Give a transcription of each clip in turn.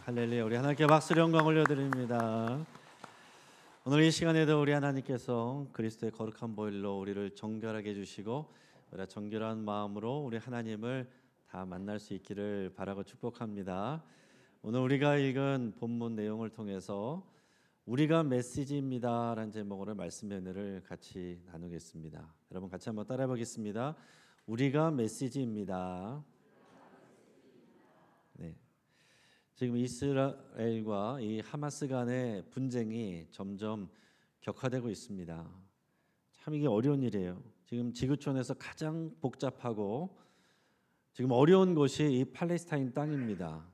할렐루야. 우리 하나님께 박수를 영광 올려드립니다. 오늘 이 시간에도 우리 하나님께서 그리스도의 거룩한 보혈로 우리를 정결하게 해주시고 우리가 정결한 마음으로 우리 하나님을 다 만날 수 있기를 바라고 축복합니다. 오늘 우리가 읽은 본문 내용을 통해서 우리가 메시지입니다 라는 제목으로 말씀 연회를 같이 나누겠습니다. 여러분 같이 한번 따라해 보겠습니다. 우리가 메시지입니다. 네. 지금 이스라엘과 이 하마스 간의 분쟁이 점점 격화되고 있습니다. 참 이게 어려운 일이에요. 지금 지구촌에서 가장 복잡하고 지금 어려운 곳이 이 팔레스타인 땅입니다.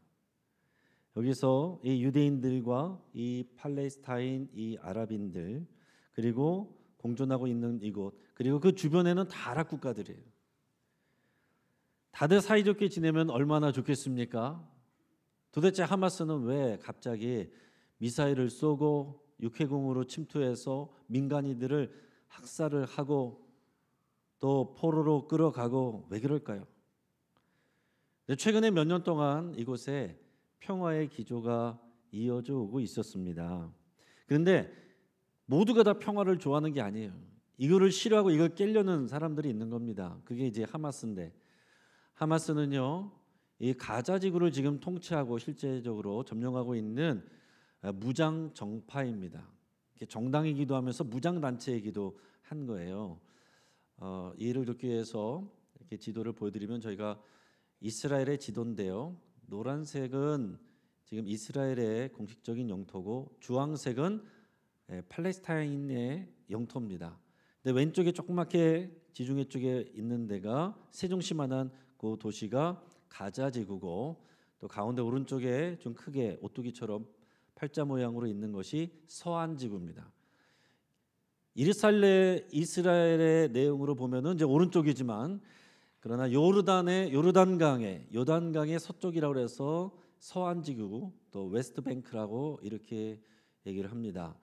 여기서 이 유대인들과 이 팔레스타인 이 아랍인들 그리고 공존하고 있는 이곳 그리고 그 주변에는 다 아랍 국가들이에요. 다들 사이좋게 지내면 얼마나 좋겠습니까? 도대체 하마스는 왜 갑자기 미사일을 쏘고 육해공으로 침투해서 민간인들을 학살을 하고 또 포로로 끌어가고 왜 그럴까요? 최근에 몇 년 동안 이곳에 평화의 기조가 이어져 오고 있었습니다. 그런데 모두가 다 평화를 좋아하는 게 아니에요. 이거를 싫어하고 이걸 깨려는 사람들이 있는 겁니다. 그게 이제 하마스인데 하마스는요. 이 가자 지구를 지금 통치하고 실제적으로 점령하고 있는 무장 정파입니다. 정당이기도 하면서 무장 단체이기도 한 거예요. 이해를 돕기 위해서 이렇게 지도를 보여드리면 저희가 이스라엘의 지도인데요. 노란색은 지금 이스라엘의 공식적인 영토고 주황색은 팔레스타인의 영토입니다. 근데 왼쪽에 조그맣게 지중해 쪽에 있는 데가 세종시만한 그 도시가 가자 지구고 또 가운데 오른쪽에 좀 크게 오뚜기처럼 팔자 모양으로 있는 것이 서안 지구입니다. 이스라엘의 내용으로 보면은 이제 오른쪽이지만 그러나 요르단강의 서쪽이라고 해서 서안 지구 또 웨스트 뱅크라고 이렇게 얘기를 합니다.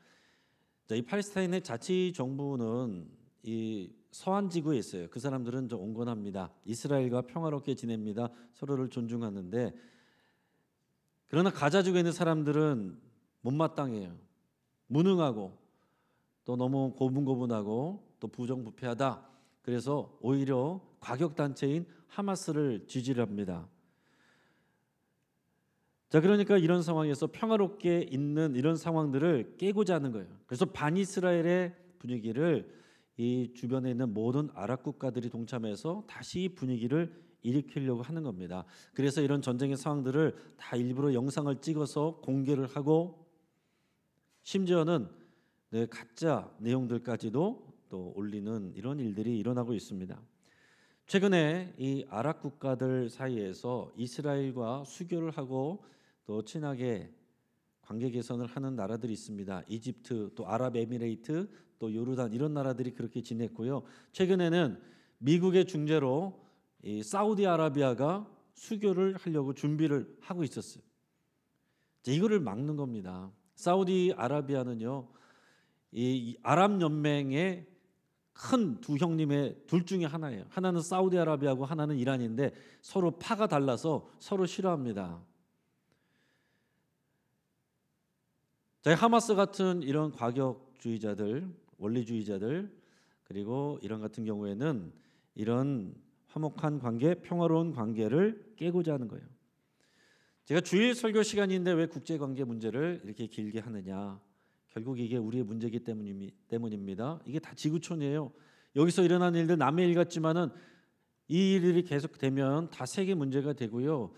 자, 이 팔레스타인의 자치 정부는 이 서안 지구에 있어요. 그 사람들은 좀 온건합니다. 이스라엘과 평화롭게 지냅니다. 서로를 존중하는데 그러나 가자 지구에 있는 사람들은 못마땅해요. 무능하고 또 너무 고분고분하고 또 부정부패하다. 그래서 오히려 과격단체인 하마스를 지지를 합니다. 자, 그러니까 이런 상황에서 평화롭게 있는 이런 상황들을 깨고자 하는 거예요. 그래서 반이스라엘의 분위기를 이 주변에 있는 모든 아랍 국가들이 동참해서 다시 분위기를 일으키려고 하는 겁니다. 그래서 이런 전쟁의 상황들을 다 일부러 영상을 찍어서 공개를 하고 심지어는 가짜 내용들까지도 또 올리는 이런 일들이 일어나고 있습니다. 최근에 이 아랍 국가들 사이에서 이스라엘과 수교를 하고 또 친하게 관계 개선을 하는 나라들이 있습니다. 이집트, 또 아랍에미레이트, 또 요르단 이런 나라들이 그렇게 지냈고요. 최근에는 미국의 중재로 이 사우디아라비아가 수교를 하려고 준비를 하고 있었어요. 이거를 막는 겁니다. 사우디아라비아는요, 이 아랍 연맹의 큰 두 형님의 둘 중에 하나예요. 하나는 사우디아라비아고 하나는 이란인데 서로 파가 달라서 서로 싫어합니다. 자, 하마스 같은 이런 과격주의자들, 원리주의자들 그리고 이런 같은 경우에는 이런 화목한 관계, 평화로운 관계를 깨고자 하는 거예요. 제가 주일 설교 시간인데 왜 국제관계 문제를 이렇게 길게 하느냐? 결국 이게 우리의 문제이기 때문입니다. 이게 다 지구촌이에요. 여기서 일어난 일들 남의 일 같지만은 이 일들이 계속되면 다 세계 문제가 되고요.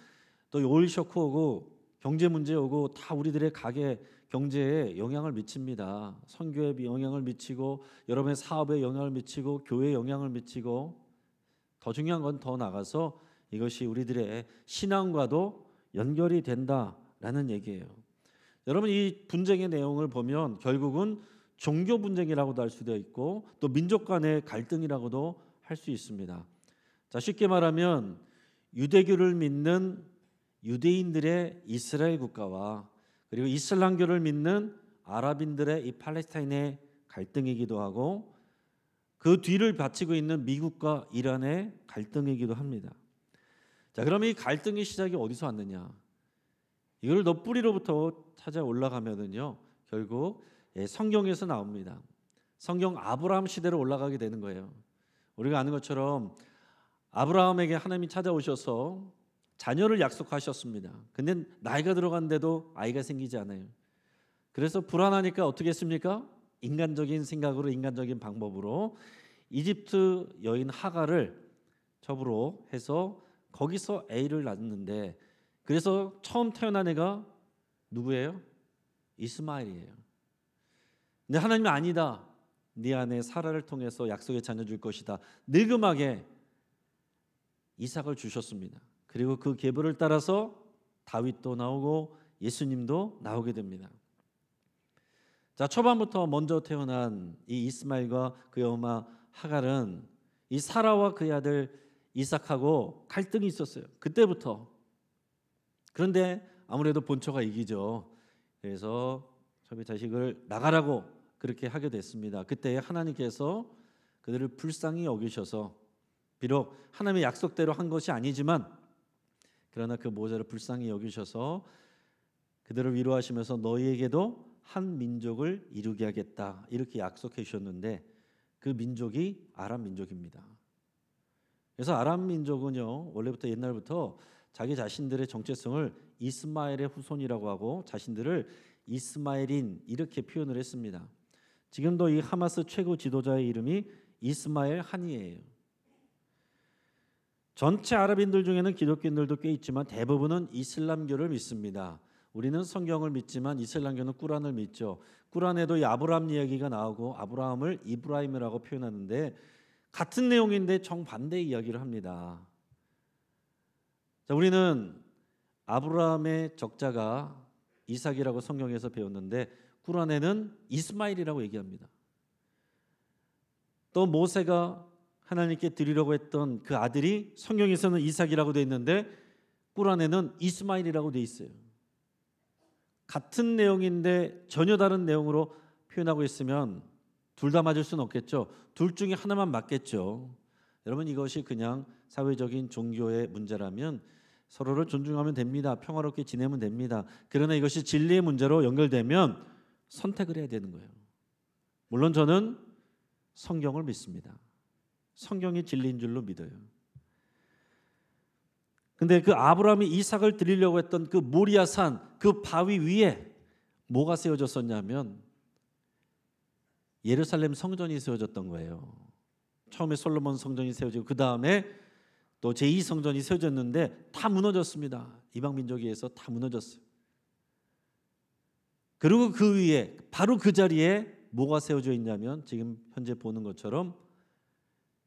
또 오일 쇼크 오고 경제 문제 오고 다 우리들의 가게 경제에 영향을 미칩니다. 선교에 영향을 미치고 여러분의 사업에 영향을 미치고 교회에 영향을 미치고 더 중요한 건 더 나가서 이것이 우리들의 신앙과도 연결이 된다라는 얘기예요. 여러분 이 분쟁의 내용을 보면 결국은 종교 분쟁이라고도 할 수도 있고 또 민족 간의 갈등이라고도 할 수 있습니다. 자, 쉽게 말하면 유대교를 믿는 유대인들의 이스라엘 국가와 그리고 이슬람교를 믿는 아랍인들의 이 팔레스타인의 갈등이기도 하고 그 뒤를 바치고 있는 미국과 이란의 갈등이기도 합니다. 자, 그럼 이 갈등의 시작이 어디서 왔느냐? 이걸 더 뿌리로부터 찾아 올라가면은요, 결국 성경에서 나옵니다. 성경 아브라함 시대로 올라가게 되는 거예요. 우리가 아는 것처럼 아브라함에게 하나님이 찾아오셔서 자녀를 약속하셨습니다. 근데 나이가 들어갔는데도 아이가 생기지 않아요. 그래서 불안하니까 어떻게 했습니까? 인간적인 생각으로, 인간적인 방법으로 이집트 여인 하갈을 첩으로 해서 거기서 애를 낳았는데, 그래서 처음 태어난 애가 누구예요? 이스마엘이에요. 근데 하나님이 아니다, 네 아내 사라를 통해서 약속의 자녀 줄 것이다. 느금하게 이삭을 주셨습니다. 그리고 그 계보를 따라서 다윗도 나오고 예수님도 나오게 됩니다. 자, 초반부터 먼저 태어난 이 이스마엘과 그의 엄마 하갈은 이 사라와 그의 아들 이삭하고 갈등이 있었어요. 그때부터. 그런데 아무래도 본처가 이기죠. 그래서 처음에 자식을 나가라고 그렇게 하게 됐습니다. 그때 하나님께서 그들을 불쌍히 여기셔서, 비록 하나님의 약속대로 한 것이 아니지만 그러나 그 모자를 불쌍히 여기셔서 그들을 위로하시면서 너희에게도 한 민족을 이루게 하겠다, 이렇게 약속해 주셨는데 그 민족이 아람 민족입니다. 그래서 아람 민족은요, 원래부터 옛날부터 자기 자신들의 정체성을 이스마엘의 후손이라고 하고 자신들을 이스마엘인 이렇게 표현을 했습니다. 지금도 이 하마스 최고 지도자의 이름이 이스마엘 한이에요. 전체 아랍인들 중에는 기독교인들도 꽤 있지만 대부분은 이슬람교를 믿습니다. 우리는 성경을 믿지만 이슬람교는 꾸란을 믿죠. 꾸란에도 이 아브라함 이야기가 나오고 아브라함을 이브라임이라고 표현하는데 같은 내용인데 정반대의 이야기를 합니다. 자, 우리는 아브라함의 적자가 이삭이라고 성경에서 배웠는데 꾸란에는 이스마일이라고 얘기합니다. 또 모세가 하나님께 드리려고 했던 그 아들이 성경에서는 이삭이라고 되어 있는데 꾸란에는 이스마일이라고 되어 있어요. 같은 내용인데 전혀 다른 내용으로 표현하고 있으면 둘 다 맞을 수는 없겠죠. 둘 중에 하나만 맞겠죠. 여러분, 이것이 그냥 사회적인 종교의 문제라면 서로를 존중하면 됩니다. 평화롭게 지내면 됩니다. 그러나 이것이 진리의 문제로 연결되면 선택을 해야 되는 거예요. 물론 저는 성경을 믿습니다. 성경이 진리인 줄로 믿어요. 근데 그 아브라함이 이삭을 드리려고 했던 그 모리아산 그 바위 위에 뭐가 세워졌었냐면 예루살렘 성전이 세워졌던 거예요. 처음에 솔로몬 성전이 세워지고 그 다음에 또 제2성전이 세워졌는데 다 무너졌습니다. 이방 민족에 의해서 다 무너졌어요. 그리고 그 위에 바로 그 자리에 뭐가 세워져 있냐면 지금 현재 보는 것처럼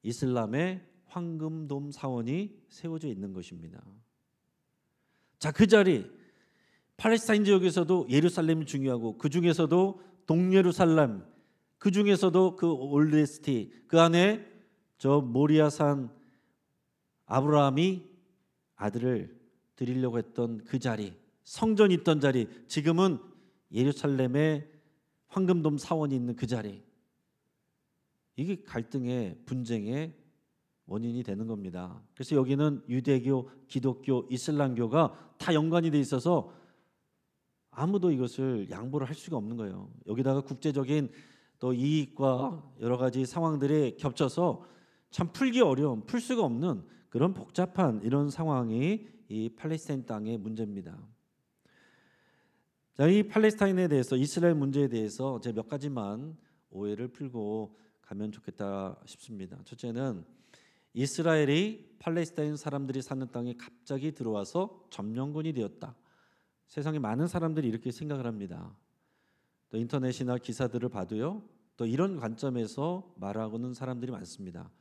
이슬람의 황금돔 사원이 세워져 있는 것입니다. 자, 그 자리 팔레스타인 지역에서도 예루살렘이 중요하고 그 중에서도 동예루살렘, 그 중에서도 그 올드시티, 그 안에 저 모리아산 아브라함이 아들을 드리려고 했던 그 자리, 성전이 있던 자리, 지금은 예루살렘에 황금돔 사원이 있는 그 자리, 이게 갈등의 분쟁의 원인이 되는 겁니다. 그래서 여기는 유대교, 기독교, 이슬람교가 다 연관이 돼 있어서 아무도 이것을 양보를 할 수가 없는 거예요. 여기다가 국제적인 또 이익과 여러 가지 상황들이 겹쳐서 참 풀기 어려운, 풀 수가 없는 그런 복잡한 이런 상황이 이 팔레스타인 땅의 문제입니다. 자, 이 팔레스타인에 대해서, 이스라엘 문제에 대해서 제 몇 가지만 오해를 풀고 가면 좋겠다 싶습니다. 첫째는 이스라엘이 팔레스타인 사람들이 사는 땅에 갑자기 들어와서 점령군이 되었다. 세상에 많은 사람들이 이렇게 생각을 합니다. 또 인터넷이나 기사들을 봐도요, 또 이런 관점에서 말하고는 사람들이 많습니다.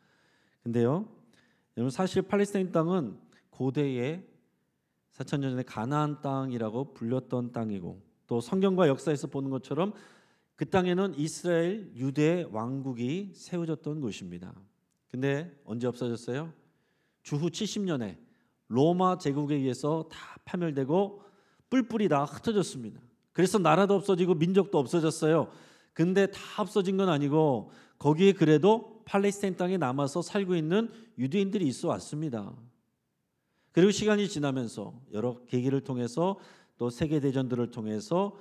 근데요, 여러분, 사실 팔레스타인 땅은 고대의 4,000년 전에 가나안 땅이라고 불렸던 땅이고, 또 성경과 역사에서 보는 것처럼 그 땅에는 이스라엘 유대 왕국이 세워졌던 곳입니다. 근데 언제 없어졌어요? 주후 70년에 로마 제국에 의해서 다 파멸되고 뿔뿔이 다 흩어졌습니다. 그래서 나라도 없어지고 민족도 없어졌어요. 근데 다 없어진 건 아니고 거기에 그래도 팔레스타인 땅에 남아서 살고 있는 유대인들이 있어 왔습니다. 그리고 시간이 지나면서 여러 계기를 통해서 또 세계 대전들을 통해서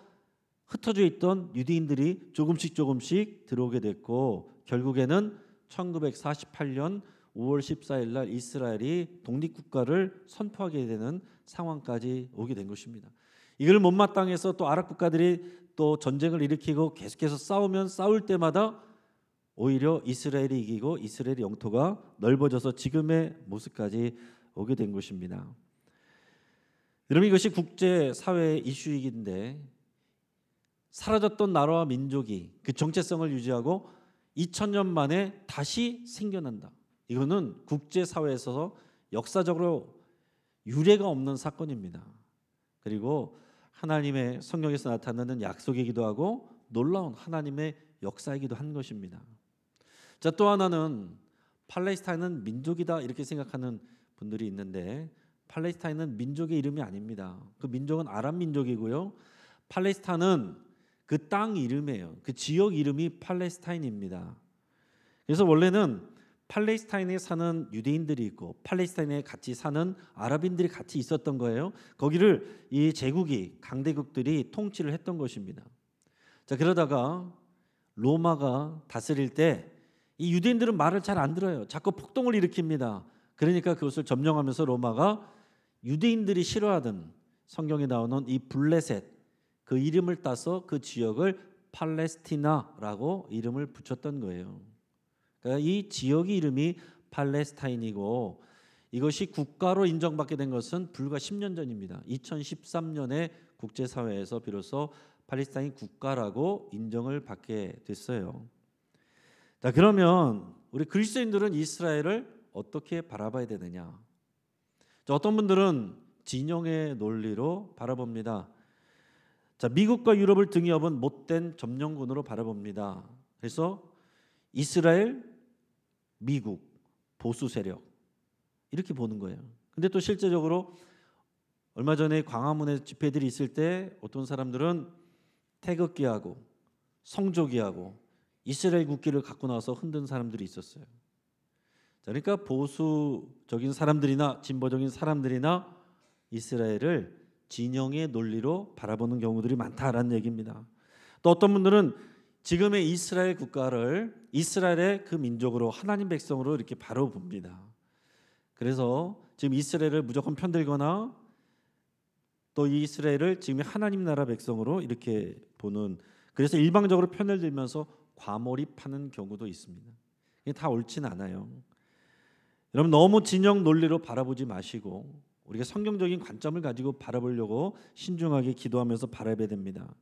흩어져 있던 유대인들이 조금씩 들어오게 됐고, 결국에는 1948년 5월 14일 날 이스라엘이 독립국가를 선포하게 되는 상황까지 오게 된 것입니다. 이걸 못마땅해서 또 아랍 국가들이 또 전쟁을 일으키고 계속해서 싸울 때마다 오히려 이스라엘이 이기고 이스라엘의 영토가 넓어져서 지금의 모습까지 오게 된 것입니다. 여러분, 이것이 국제사회의 이슈이기인데, 사라졌던 나라와 민족이 그 정체성을 유지하고 2000년 만에 다시 생겨난다. 이거는 국제사회에서 역사적으로 유례가 없는 사건입니다. 그리고 하나님의 성경에서 나타나는 약속이기도 하고 놀라운 하나님의 역사이기도 한 것입니다. 자, 또 하나는 팔레스타인은 민족이다 이렇게 생각하는 분들이 있는데, 팔레스타인은 민족의 이름이 아닙니다. 그 민족은 아랍 민족이고요. 팔레스타인은 그 땅 이름이에요. 그 지역 이름이 팔레스타인입니다. 그래서 원래는 팔레스타인에 사는 유대인들이 있고 팔레스타인에 같이 사는 아랍인들이 같이 있었던 거예요. 거기를 이 제국이 강대국들이 통치를 했던 것입니다. 자, 그러다가 로마가 다스릴 때 이 유대인들은 말을 잘 안 들어요. 자꾸 폭동을 일으킵니다. 그러니까 그것을 점령하면서 로마가 유대인들이 싫어하던 성경에 나오는 이 블레셋, 그 이름을 따서 그 지역을 팔레스티나라고 이름을 붙였던 거예요. 그러니까 이 지역의 이름이 팔레스타인이고, 이것이 국가로 인정받게 된 것은 불과 10년 전입니다. 2013년에 국제사회에서 비로소 팔레스타인 국가라고 인정을 받게 됐어요. 자, 그러면 우리 그리스도인들은 이스라엘을 어떻게 바라봐야 되느냐? 자, 어떤 분들은 진영의 논리로 바라봅니다. 자, 미국과 유럽을 등에 업은 못된 점령군으로 바라봅니다. 그래서 이스라엘, 미국, 보수 세력 이렇게 보는 거예요. 근데 또 실제적으로 얼마 전에 광화문에 집회들이 있을 때 어떤 사람들은 태극기하고 성조기하고 이스라엘 국기를 갖고 나와서 흔든 사람들이 있었어요. 자, 그러니까 보수적인 사람들이나 진보적인 사람들이나 이스라엘을 진영의 논리로 바라보는 경우들이 많다라는 얘기입니다. 또 어떤 분들은 지금의 이스라엘 국가를 이스라엘의 그 민족으로 하나님 백성으로 이렇게 바라봅니다. 그래서 지금 이스라엘을 무조건 편들거나 또 이 이스라엘을 지금의 하나님 나라 백성으로 이렇게 보는, 그래서 일방적으로 편을 들면서 과몰입하는 경우도 있습니다. 이게 다 옳지는 않아요. 여러분, 너무 진영 논리로 바라보지 마시고 우리가 성경적인 관점을 가지고 바라보려고 신중하게 기도하면서 바라봐야 됩니다.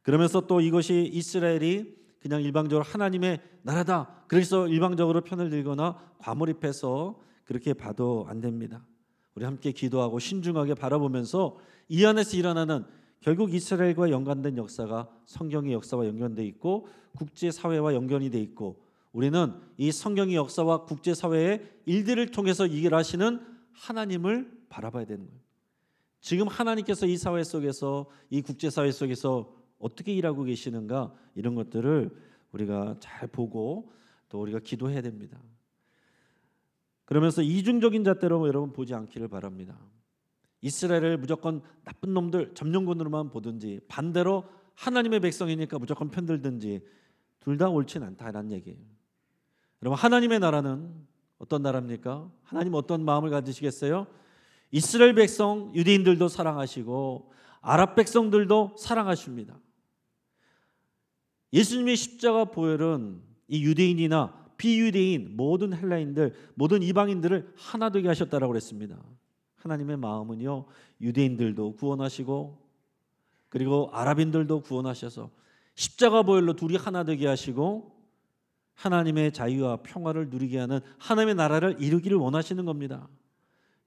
그러면서 또 이것이 이스라엘이 그냥 일방적으로 하나님의 나라다, 그래서 일방적으로 편을 들거나 과몰입해서 그렇게 봐도 안 됩니다. 우리 함께 기도하고 신중하게 바라보면서 이 안에서 일어나는 결국 이스라엘과 연관된 역사가 성경의 역사와 연결되어 있고 국제사회와 연결이 되어 있고, 우리는 이 성경의 역사와 국제사회의 일들을 통해서 일하시는 하나님을 바라봐야 되는 거예요. 지금 하나님께서 이 사회 속에서, 이 국제사회 속에서 어떻게 일하고 계시는가, 이런 것들을 우리가 잘 보고 또 우리가 기도해야 됩니다. 그러면서 이중적인 잣대로 여러분 보지 않기를 바랍니다. 이스라엘을 무조건 나쁜 놈들 점령군으로만 보든지, 반대로 하나님의 백성이니까 무조건 편들든지, 둘 다 옳진 않다라는 얘기예요. 여러분, 하나님의 나라는 어떤 나라입니까? 하나님 어떤 마음을 가지시겠어요? 이스라엘 백성 유대인들도 사랑하시고 아랍 백성들도 사랑하십니다. 예수님의 십자가 보혈은 이 유대인이나 비유대인, 모든 헬라인들, 모든 이방인들을 하나 되게 하셨다라고 그랬습니다. 하나님의 마음은요, 유대인들도 구원하시고 그리고 아랍인들도 구원하셔서 십자가 보혈로 둘이 하나 되게 하시고 하나님의 자유와 평화를 누리게 하는 하나님의 나라를 이루기를 원하시는 겁니다.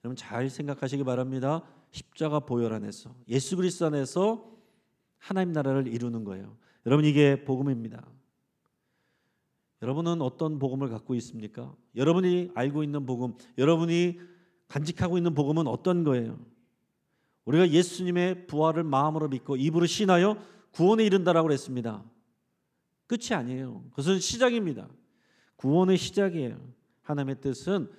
여러분, 잘 생각하시기 바랍니다. 십자가 보혈 안에서, 예수 그리스도 안에서 하나님 나라를 이루는 거예요. 여러분, 이게 복음입니다. 여러분은 어떤 복음을 갖고 있습니까? 여러분이 알고 있는 복음, 여러분이 간직하고 있는 복음은 어떤 거예요? 우리가 예수님의 부활을 마음으로 믿고 입으로 신하여 구원에 이른다라고 했습니다. 끝이 아니에요. 그것은 시작입니다. 구원의 시작이에요. 하나님의 뜻은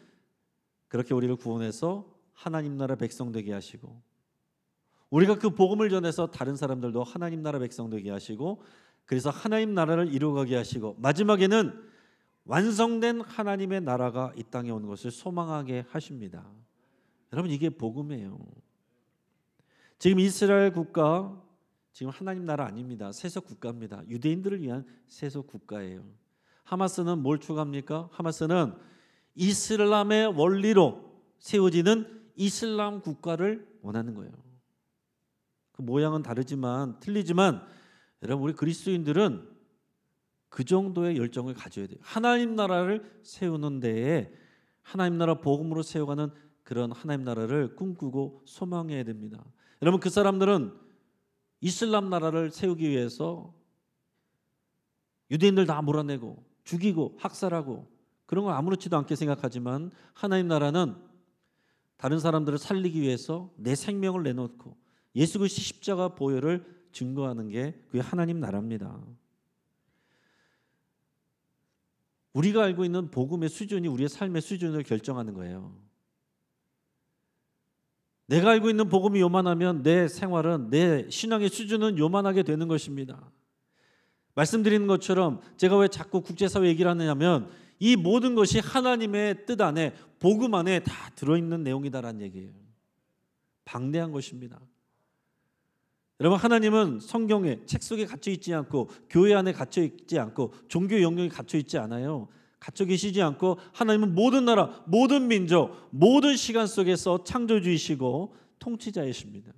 그렇게 우리를 구원해서 하나님 나라 백성 되게 하시고, 우리가 그 복음을 전해서 다른 사람들도 하나님 나라 백성 되게 하시고, 그래서 하나님 나라를 이루어가게 하시고, 마지막에는 완성된 하나님의 나라가 이 땅에 오는 것을 소망하게 하십니다. 여러분, 이게 복음이에요. 지금 이스라엘 국가, 지금 하나님 나라 아닙니다. 세속 국가입니다. 유대인들을 위한 세속 국가예요. 하마스는 뭘 추구합니까? 하마스는 이슬람의 원리로 세워지는 이슬람 국가를 원하는 거예요. 그 모양은 다르지만, 틀리지만, 여러분, 우리 그리스도인들은 그 정도의 열정을 가져야 돼요. 하나님 나라를 세우는 데에 하나님 나라 복음으로 세워가는 그런 하나님 나라를 꿈꾸고 소망해야 됩니다. 여러분, 그 사람들은 이슬람 나라를 세우기 위해서 유대인들 다 몰아내고 죽이고 학살하고 그런 걸 아무렇지도 않게 생각하지만, 하나님 나라는 다른 사람들을 살리기 위해서 내 생명을 내놓고 예수 그리스도의 십자가 보혈을 증거하는 게 그게 하나님 나라입니다. 우리가 알고 있는 복음의 수준이 우리의 삶의 수준을 결정하는 거예요. 내가 알고 있는 복음이 요만하면 내 생활은, 내 신앙의 수준은 요만하게 되는 것입니다. 말씀드리는 것처럼 제가 왜 자꾸 국제사회 얘기를 하느냐면, 이 모든 것이 하나님의 뜻 안에, 복음 안에 다 들어있는 내용이다라는 얘기예요. 방대한 것입니다. 여러분, 하나님은 성경에, 책 속에 갇혀 있지 않고, 교회 안에 갇혀 있지 않고, 종교 영역에 갇혀 있지 않아요. 갇혀 계시지 않고, 하나님은 모든 나라, 모든 민족, 모든 시간 속에서 창조주이시고 통치자이십니다.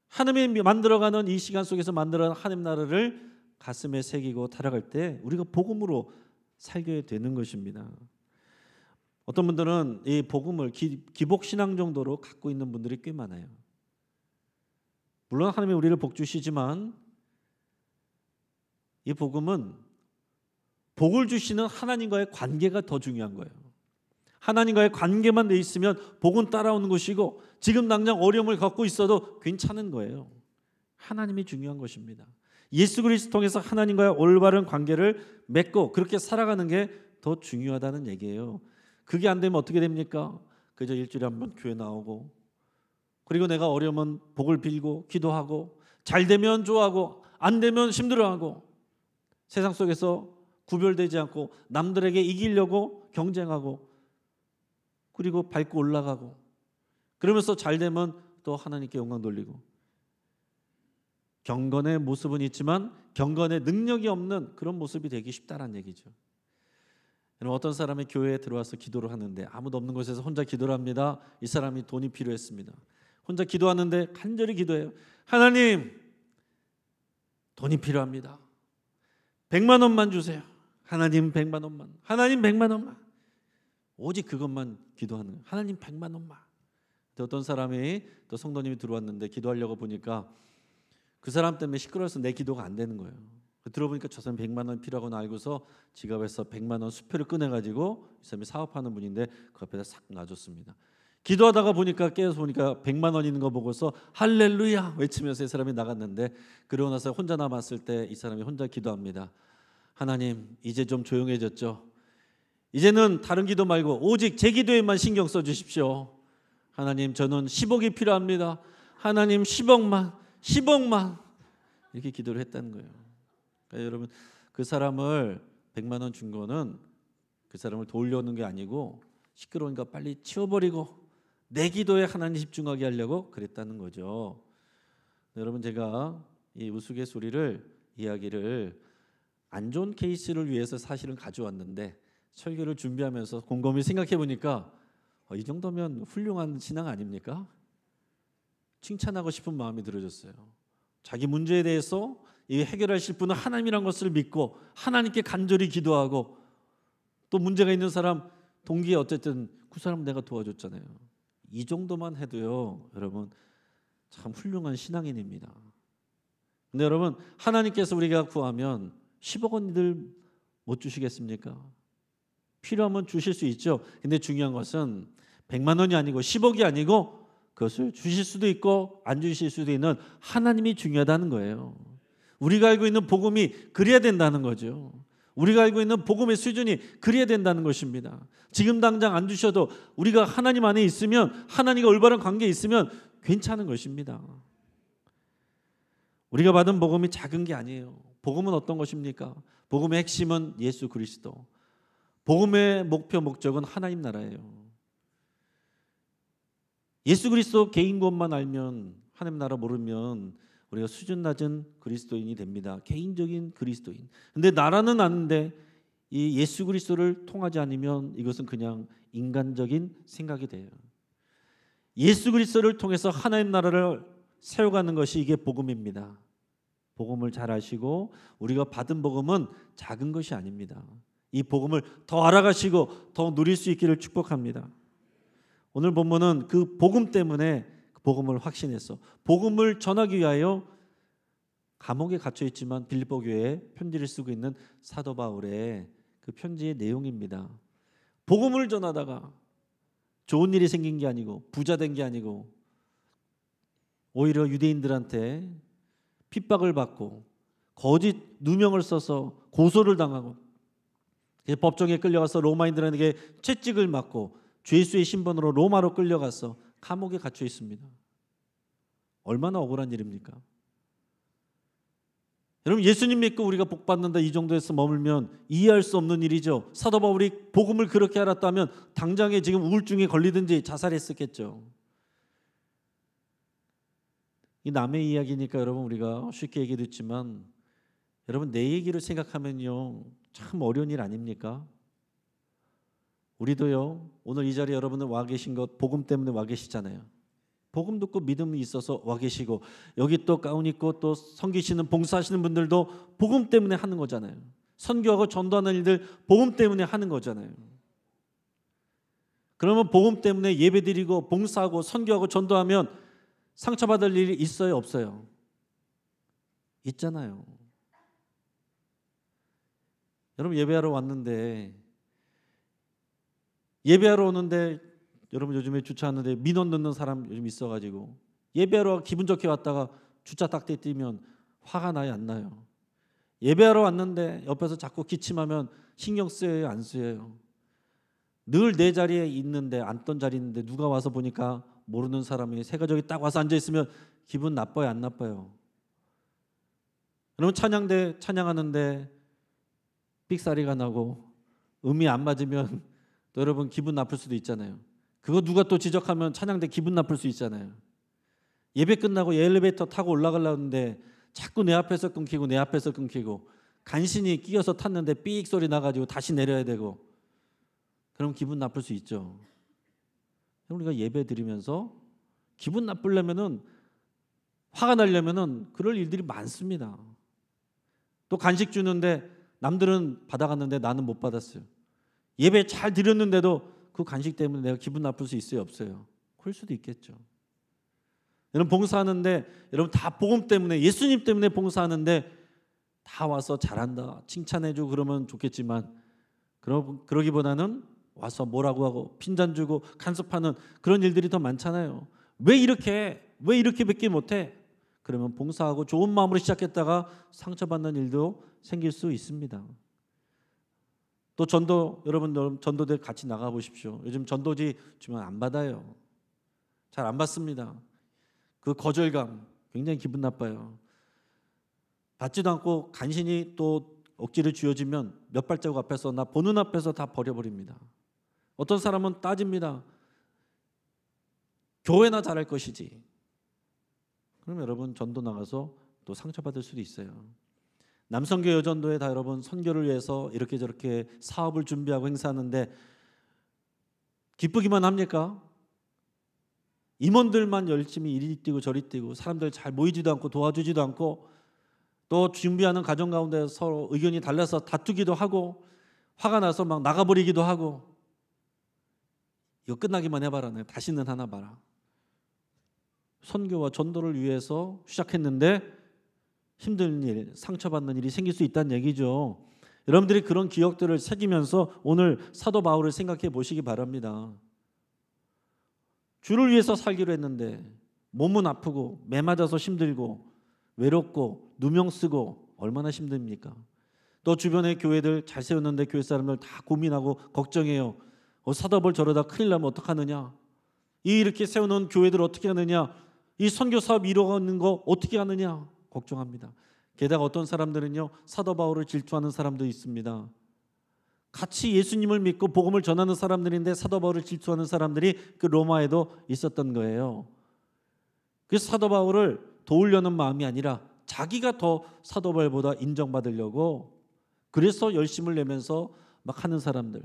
하나님이 만들어가는 이 시간 속에서 만들어가는 하나님 나라를 가슴에 새기고 타락할 때 우리가 복음으로 살게 되는 것입니다. 어떤 분들은 이 복음을 기복신앙 정도로 갖고 있는 분들이 꽤 많아요. 물론 하나님이 우리를 복 주시지만, 이 복음은 복을 주시는 하나님과의 관계가 더 중요한 거예요. 하나님과의 관계만 돼 있으면 복은 따라오는 것이고, 지금 당장 어려움을 갖고 있어도 괜찮은 거예요. 하나님이 중요한 것입니다. 예수 그리스도 통해서 하나님과의 올바른 관계를 맺고 그렇게 살아가는 게 더 중요하다는 얘기예요. 그게 안 되면 어떻게 됩니까? 그저 일주일에 한 번 교회 나오고, 그리고 내가 어려우면 복을 빌고 기도하고, 잘 되면 좋아하고 안 되면 힘들어하고, 세상 속에서 구별되지 않고 남들에게 이기려고 경쟁하고, 그리고 밟고 올라가고, 그러면서 잘 되면 또 하나님께 영광 돌리고, 경건의 모습은 있지만 경건의 능력이 없는 그런 모습이 되기 쉽다는 얘기죠. 어떤 사람이 교회에 들어와서 기도를 하는데 아무도 없는 곳에서 혼자 기도를 합니다. 이 사람이 돈이 필요했습니다. 혼자 기도하는데 간절히 기도해요. 하나님, 돈이 필요합니다. 100만 원만 주세요. 하나님 100만 원만. 하나님 100만 원만. 오직 그것만 기도하는 거예요. 하나님 100만 원만. 어떤 사람이, 또 성도님이 들어왔는데 기도하려고 보니까 그 사람 때문에 시끄러워서 내 기도가 안 되는 거예요. 들어보니까 저 사람 100만 원 필요하고 알고서 지갑에서 100만 원 수표를 꺼내가지고, 이 사람이 사업하는 분인데 그 앞에다 싹 놔줬습니다. 기도하다가 보니까, 깨어서 보니까 100만 원 있는 거 보고서 할렐루야 외치면서 이 사람이 나갔는데, 그러고 나서 혼자 남았을 때 이 사람이 혼자 기도합니다. 하나님, 이제 좀 조용해졌죠? 이제는 다른 기도 말고 오직 제 기도에만 신경 써주십시오. 하나님, 저는 10억이 필요합니다. 하나님, 10억만 이렇게 기도를 했다는 거예요. 그러니까 여러분, 그 사람을 100만 원 준 거는 그 사람을 도우려는 게 아니고, 시끄러우니까 빨리 치워버리고 내 기도에 하나님 집중하게 하려고 그랬다는 거죠. 여러분, 제가 이 우스갯소리를, 이야기를 안 좋은 케이스를 위해서 사실은 가져왔는데, 설교를 준비하면서 곰곰이 생각해 보니까 이 정도면 훌륭한 신앙 아닙니까? 칭찬하고 싶은 마음이 들어졌어요. 자기 문제에 대해서 이 해결하실 분은 하나님이란 것을 믿고 하나님께 간절히 기도하고, 또 문제가 있는 사람 동기에 어쨌든 그 사람 내가 도와줬잖아요. 이 정도만 해도요, 여러분, 참 훌륭한 신앙인입니다. 근데 여러분, 하나님께서 우리가 구하면 10억 원들 못 주시겠습니까? 필요하면 주실 수 있죠. 근데 중요한 것은 100만 원이 아니고 10억이 아니고, 그것을 주실 수도 있고 안 주실 수도 있는 하나님이 중요하다는 거예요. 우리가 알고 있는 복음이 그래야 된다는 거죠. 우리가 알고 있는 복음의 수준이 그래야 된다는 것입니다. 지금 당장 안 주셔도 우리가 하나님 안에 있으면, 하나님과 올바른 관계에 있으면 괜찮은 것입니다. 우리가 받은 복음이 작은 게 아니에요. 복음은 어떤 것입니까? 복음의 핵심은 예수 그리스도. 복음의 목표, 목적은 하나님 나라예요. 예수 그리스도 개인 것만 알면, 하나님 나라 모르면 우리가 수준 낮은 그리스도인이 됩니다. 개인적인 그리스도인. 근데 나라는 아는데 이 예수 그리스도를 통하지 않으면 이것은 그냥 인간적인 생각이 돼요. 예수 그리스도를 통해서 하나님 나라를 세워가는 것이 이게 복음입니다. 복음을 잘 아시고 우리가 받은 복음은 작은 것이 아닙니다. 이 복음을 더 알아가시고 더 누릴 수 있기를 축복합니다. 오늘 본문은 그 복음 때문에 복음을 확신했어. 복음을 전하기 위하여 감옥에 갇혀 있지만 빌립보 교회에 편지를 쓰고 있는 사도 바울의 그 편지의 내용입니다. 복음을 전하다가 좋은 일이 생긴 게 아니고 부자 된 게 아니고 오히려 유대인들한테 핍박을 받고 거짓 누명을 써서 고소를 당하고 법정에 끌려가서 로마인들에게 채찍을 맞고 죄수의 신분으로 로마로 끌려가서 감옥에 갇혀 있습니다. 얼마나 억울한 일입니까? 여러분, 예수님 믿고 우리가 복 받는다 이 정도에서 머물면 이해할 수 없는 일이죠. 사도 바울이 복음을 그렇게 알았다면 당장에 지금 우울증에 걸리든지 자살했었겠죠. 이 남의 이야기니까 여러분 우리가 쉽게 얘기 듣지만 여러분 내 얘기를 생각하면요 참 어려운 일 아닙니까? 우리도요 오늘 이 자리에 여러분들 와 계신 것 복음 때문에 와 계시잖아요. 복음 듣고 믿음이 있어서 와 계시고 여기 또 가운 입고 또 섬기시는 봉사하시는 분들도 복음 때문에 하는 거잖아요. 선교하고 전도하는 일들 복음 때문에 하는 거잖아요. 그러면 복음 때문에 예배드리고 봉사하고 선교하고 전도하면 상처받을 일이 있어요 없어요? 있잖아요. 여러분 예배하러 왔는데 예배하러 오는데 여러분 요즘에 주차하는데 민원 넣는 사람 요즘 있어가지고 예배하러 기분 좋게 왔다가 주차 딱대 뛰면 화가 나요 안 나요? 예배하러 왔는데 옆에서 자꾸 기침하면 신경 쓰여요 안 쓰여요? 늘 내 자리에 있는데 앉던 자리에 있는데 누가 와서 보니까 모르는 사람이 새 가족이 딱 와서 앉아있으면 기분 나빠요 안 나빠요? 여러분 찬양대 찬양하는데 삑사리가 나고 음이 안 맞으면 또 여러분 기분 나쁠 수도 있잖아요. 그거 누가 또 지적하면 찬양대 기분 나쁠 수 있잖아요. 예배 끝나고 엘리베이터 타고 올라가려는데 자꾸 내 앞에서 끊기고 내 앞에서 끊기고 간신히 끼어서 탔는데 삑 소리 나가지고 다시 내려야 되고 그럼 기분 나쁠 수 있죠. 우리가 예배 드리면서 기분 나쁘려면은 화가 나려면은 그럴 일들이 많습니다. 또 간식 주는데 남들은 받아갔는데 나는 못 받았어요. 예배 잘 드렸는데도 그 간식 때문에 내가 기분 나쁠 수 있어요 없어요? 그럴 수도 있겠죠. 여러분 봉사하는데 여러분 다 복음 때문에 예수님 때문에 봉사하는데 다 와서 잘한다 칭찬해주고 그러면 좋겠지만 그러기보다는 와서 뭐라고 하고 핀잔 주고 간섭하는 그런 일들이 더 많잖아요. 왜 이렇게밖에 못해? 그러면 봉사하고 좋은 마음으로 시작했다가 상처받는 일도 생길 수 있습니다. 또 전도 여러분 전도대 같이 나가 보십시오. 요즘 전도지 주면 안 받아요. 잘 안 받습니다. 그 거절감 굉장히 기분 나빠요. 받지도 않고 간신히 또 억지로 쥐어지면 몇 발자국 앞에서 나 보는 앞에서 다 버려버립니다. 어떤 사람은 따집니다. 교회나 잘할 것이지. 그럼 여러분 전도 나가서 또 상처받을 수도 있어요. 남선교 여전도에 다 여러분 선교를 위해서 이렇게 저렇게 사업을 준비하고 행사하는데 기쁘기만 합니까? 임원들만 열심히 이리 뛰고 저리 뛰고 사람들 잘 모이지도 않고 도와주지도 않고 또 준비하는 과정 가운데 서로 의견이 달라서 다투기도 하고 화가 나서 막 나가버리기도 하고 이거 끝나기만 해봐라. 다시는 하나 봐라. 선교와 전도를 위해서 시작했는데 힘든 일, 상처받는 일이 생길 수 있다는 얘기죠. 여러분들이 그런 기억들을 새기면서 오늘 사도 바울을 생각해 보시기 바랍니다. 주를 위해서 살기로 했는데 몸은 아프고 매 맞아서 힘들고 외롭고 누명 쓰고 얼마나 힘듭니까? 또 주변의 교회들 잘 세웠는데 교회 사람들 다 고민하고 걱정해요. 사도 바울 저러다 큰일 나면 어떡하느냐? 이렇게 세워놓은 교회들 어떻게 하느냐? 이 선교 사업 이루어가는 거 어떻게 하느냐 걱정합니다. 게다가 어떤 사람들은요, 사도 바울을 질투하는 사람도 있습니다. 같이 예수님을 믿고 복음을 전하는 사람들인데 사도 바울을 질투하는 사람들이 그 로마에도 있었던 거예요. 그래서 사도 바울을 도우려는 마음이 아니라 자기가 더 사도 바울보다 인정받으려고 그래서 열심을 내면서 막 하는 사람들,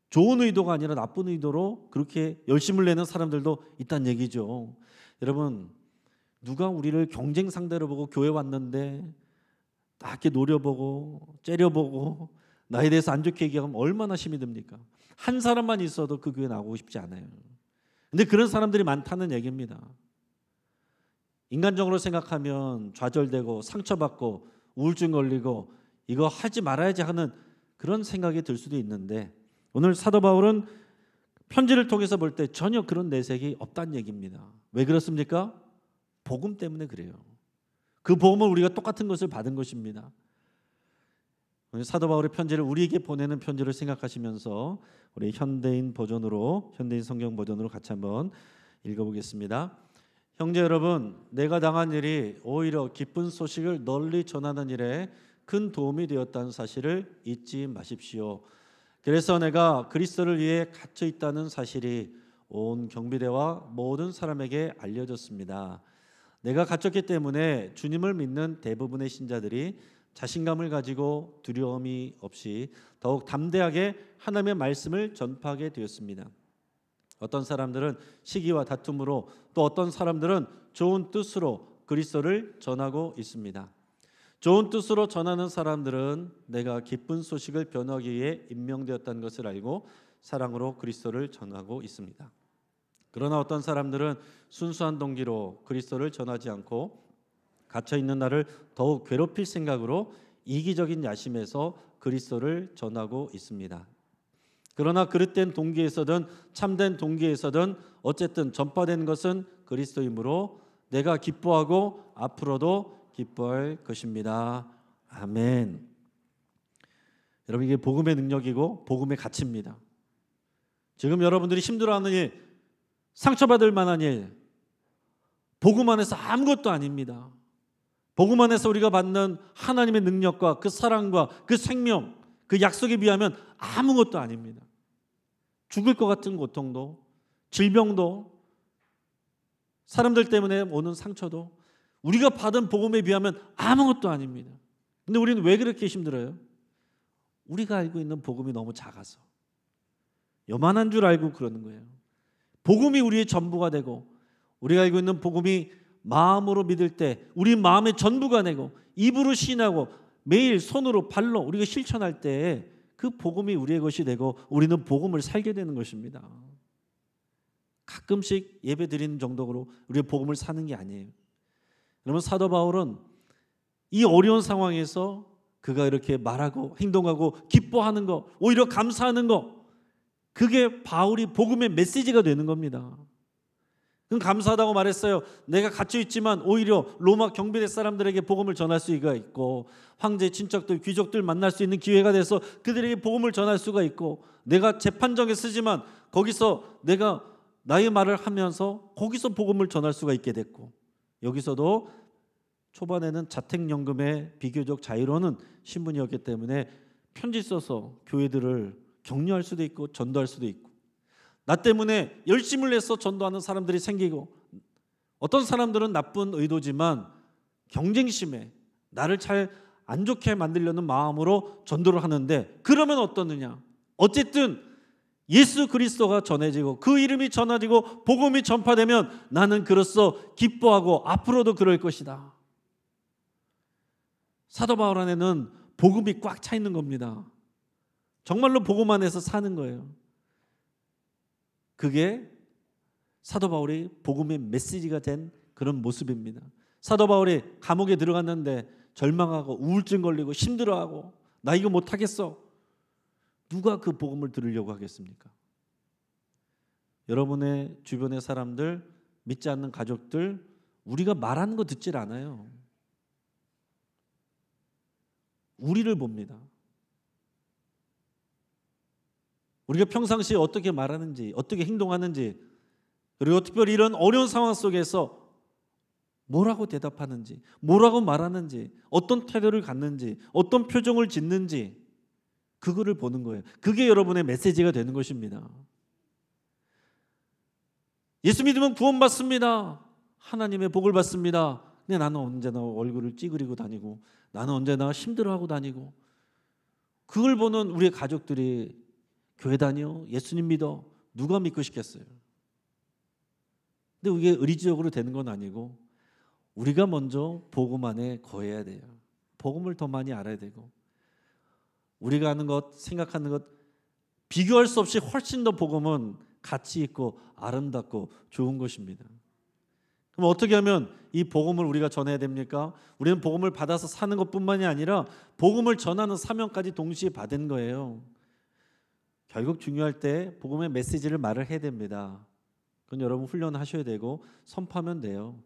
좋은 의도가 아니라 나쁜 의도로 그렇게 열심을 내는 사람들도 있다는 얘기죠. 여러분, 누가 우리를 경쟁 상대로 보고 교회 왔는데 딱 이렇게 노려보고 째려보고 나에 대해서 안 좋게 얘기하면 얼마나 힘이 듭니까? 한 사람만 있어도 그 교회 나오고 싶지 않아요. 근데 그런 사람들이 많다는 얘기입니다. 인간적으로 생각하면 좌절되고 상처받고 우울증 걸리고 이거 하지 말아야지 하는 그런 생각이 들 수도 있는데, 오늘 사도 바울은 편지를 통해서 볼 때 전혀 그런 내색이 없다는 얘기입니다. 왜 그렇습니까? 복음 때문에 그래요. 그 복음을 우리가 똑같은 것을 받은 것입니다. 사도 바울의 편지를 우리에게 보내는 편지를 생각하시면서 우리 현대인 성경 버전으로 같이 한번 읽어보겠습니다. 형제 여러분, 내가 당한 일이 오히려 기쁜 소식을 널리 전하는 일에 큰 도움이 되었다는 사실을 잊지 마십시오. 그래서 내가 그리스도를 위해 갇혀 있다는 사실이 온 경비대와 모든 사람에게 알려졌습니다. 내가 갇혔기 때문에 주님을 믿는 대부분의 신자들이 자신감을 가지고 두려움이 없이 더욱 담대하게 하나님의 말씀을 전파하게 되었습니다. 어떤 사람들은 시기와 다툼으로, 또 어떤 사람들은 좋은 뜻으로 그리스도를 전하고 있습니다. 좋은 뜻으로 전하는 사람들은 내가 기쁜 소식을 변호하기 위해 임명되었다는 것을 알고 사랑으로 그리스도를 전하고 있습니다. 그러나 어떤 사람들은 순수한 동기로 그리스도를 전하지 않고 갇혀있는 나를 더욱 괴롭힐 생각으로 이기적인 야심에서 그리스도를 전하고 있습니다. 그러나 그릇된 동기에서든 참된 동기에서든 어쨌든 전파된 것은 그리스도이므로 내가 기뻐하고 앞으로도 기뻐할 것입니다. 아멘. 여러분, 이게 복음의 능력이고 복음의 가치입니다. 지금 여러분들이 힘들어하는 일, 상처받을 만한 일, 복음 안에서 아무것도 아닙니다. 복음 안에서 우리가 받는 하나님의 능력과 그 사랑과 그 생명, 그 약속에 비하면 아무것도 아닙니다. 죽을 것 같은 고통도, 질병도, 사람들 때문에 오는 상처도 우리가 받은 복음에 비하면 아무것도 아닙니다. 근데 우리는 왜 그렇게 힘들어요? 우리가 알고 있는 복음이 너무 작아서, 요만한 줄 알고 그러는 거예요. 복음이 우리의 전부가 되고, 우리가 알고 있는 복음이 마음으로 믿을 때 우리 마음의 전부가 되고, 입으로 시인하고 매일 손으로 발로 우리가 실천할 때 그 복음이 우리의 것이 되고 우리는 복음을 살게 되는 것입니다. 가끔씩 예배 드리는 정도로 우리의 복음을 사는 게 아니에요. 여러분, 사도 바울은 이 어려운 상황에서 그가 이렇게 말하고 행동하고 기뻐하는 거, 오히려 감사하는 거, 그게 바울이 복음의 메시지가 되는 겁니다. 그건 감사하다고 말했어요. 내가 갇혀 있지만 오히려 로마 경비대 사람들에게 복음을 전할 수가 있고, 황제, 친척들, 귀족들 만날 수 있는 기회가 돼서 그들에게 복음을 전할 수가 있고, 내가 재판정에 쓰지만 거기서 내가 나의 말을 하면서 거기서 복음을 전할 수가 있게 됐고, 여기서도 초반에는 자택연금의 비교적 자유로운 신분이었기 때문에 편지 써서 교회들을 격려할 수도 있고 전도할 수도 있고, 나 때문에 열심을 내서 전도하는 사람들이 생기고, 어떤 사람들은 나쁜 의도지만 경쟁심에 나를 잘 안 좋게 만들려는 마음으로 전도를 하는데, 그러면 어떠느냐? 어쨌든 예수 그리스도가 전해지고 그 이름이 전해지고 복음이 전파되면 나는 그로써 기뻐하고 앞으로도 그럴 것이다. 사도 바울 안에는 복음이 꽉 차 있는 겁니다. 정말로 복음 안에서 사는 거예요. 그게 사도 바울이 복음의 메시지가 된 그런 모습입니다. 사도 바울이 감옥에 들어갔는데 절망하고 우울증 걸리고 힘들어하고 나 이거 못하겠어. 누가 그 복음을 들으려고 하겠습니까? 여러분의 주변의 사람들, 믿지 않는 가족들, 우리가 말하는 거 듣질 않아요. 우리를 봅니다. 우리가 평상시에 어떻게 말하는지, 어떻게 행동하는지, 그리고 특별히 이런 어려운 상황 속에서 뭐라고 대답하는지, 뭐라고 말하는지, 어떤 태도를 갖는지, 어떤 표정을 짓는지 그거를 보는 거예요. 그게 여러분의 메시지가 되는 것입니다. 예수 믿으면 구원받습니다. 하나님의 복을 받습니다. 근데 나는 언제나 얼굴을 찌그리고 다니고, 나는 언제나 힘들어하고 다니고, 그걸 보는 우리 가족들이 교회 다녀? 예수님 믿어? 누가 믿고 싶겠어요? 근데 이게 의리적으로 되는 건 아니고 우리가 먼저 복음 안에 거해야 돼요. 복음을 더 많이 알아야 되고, 우리가 아는 것, 생각하는 것 비교할 수 없이 훨씬 더 복음은 가치 있고 아름답고 좋은 것입니다. 그럼 어떻게 하면 이 복음을 우리가 전해야 됩니까? 우리는 복음을 받아서 사는 것뿐만이 아니라 복음을 전하는 사명까지 동시에 받은 거예요. 결국 중요할 때 복음의 메시지를 말을 해야 됩니다. 그건 여러분 훈련하셔야 되고 선포하면 돼요.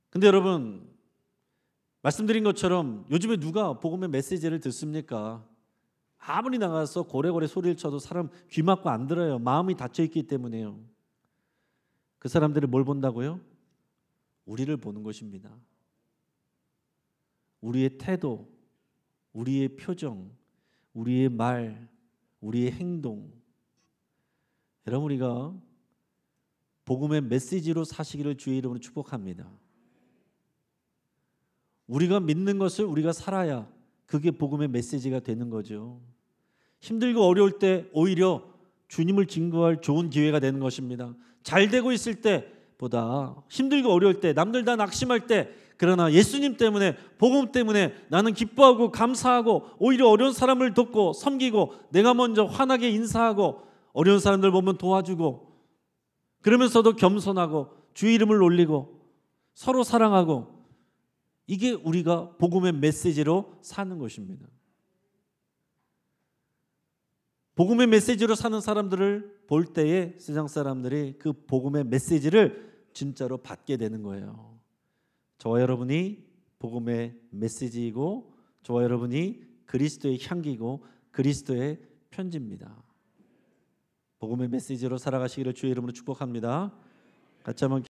근데 여러분, 말씀드린 것처럼 요즘에 누가 복음의 메시지를 듣습니까? 아무리 나가서 고래고래 소리를 쳐도 사람 귀 막고 안 들어요. 마음이 닫혀 있기 때문에요. 그 사람들이 뭘 본다고요? 우리를 보는 것입니다. 우리의 태도, 우리의 표정, 우리의 말, 우리의 행동. 여러분, 우리가 복음의 메시지로 사시기를 주의 이름으로 축복합니다. 우리가 믿는 것을 우리가 살아야 그게 복음의 메시지가 되는 거죠. 힘들고 어려울 때 오히려 주님을 증거할 좋은 기회가 되는 것입니다. 잘 되고 있을 때보다 힘들고 어려울 때, 남들 다 낙심할 때, 그러나 예수님 때문에, 복음 때문에 나는 기뻐하고 감사하고 오히려 어려운 사람을 돕고 섬기고, 내가 먼저 환하게 인사하고 어려운 사람들 보면 도와주고, 그러면서도 겸손하고 주의 이름을 올리고 서로 사랑하고, 이게 우리가 복음의 메시지로 사는 것입니다. 복음의 메시지로 사는 사람들을 볼 때에 세상 사람들이 그 복음의 메시지를 진짜로 받게 되는 거예요. 저와 여러분이 복음의 메시지이고, 저와 여러분이 그리스도의 향기고 그리스도의 편지입니다. 복음의 메시지로 살아가시기를 주의 이름으로 축복합니다. 같이 한번